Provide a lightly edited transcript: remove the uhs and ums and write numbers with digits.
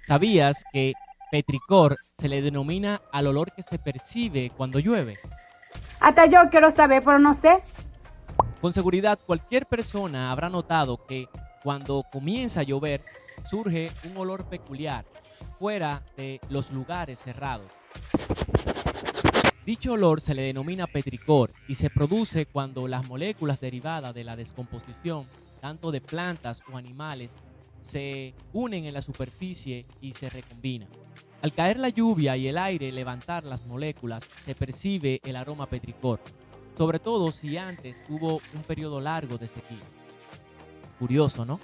¿Sabías que petricor se le denomina al olor que se percibe cuando llueve? Hasta yo quiero saber, pero no sé. Con seguridad, cualquier persona habrá notado que cuando comienza a llover surge un olor peculiar fuera de los lugares cerrados. Dicho olor se le denomina petricor y se produce cuando las moléculas derivadas de la descomposición, tanto de plantas o animales, se unen en la superficie y se recombinan. Al caer la lluvia y el aire levantar las moléculas, se percibe el aroma petricor, sobre todo si antes hubo un periodo largo de sequía. Curioso, ¿no?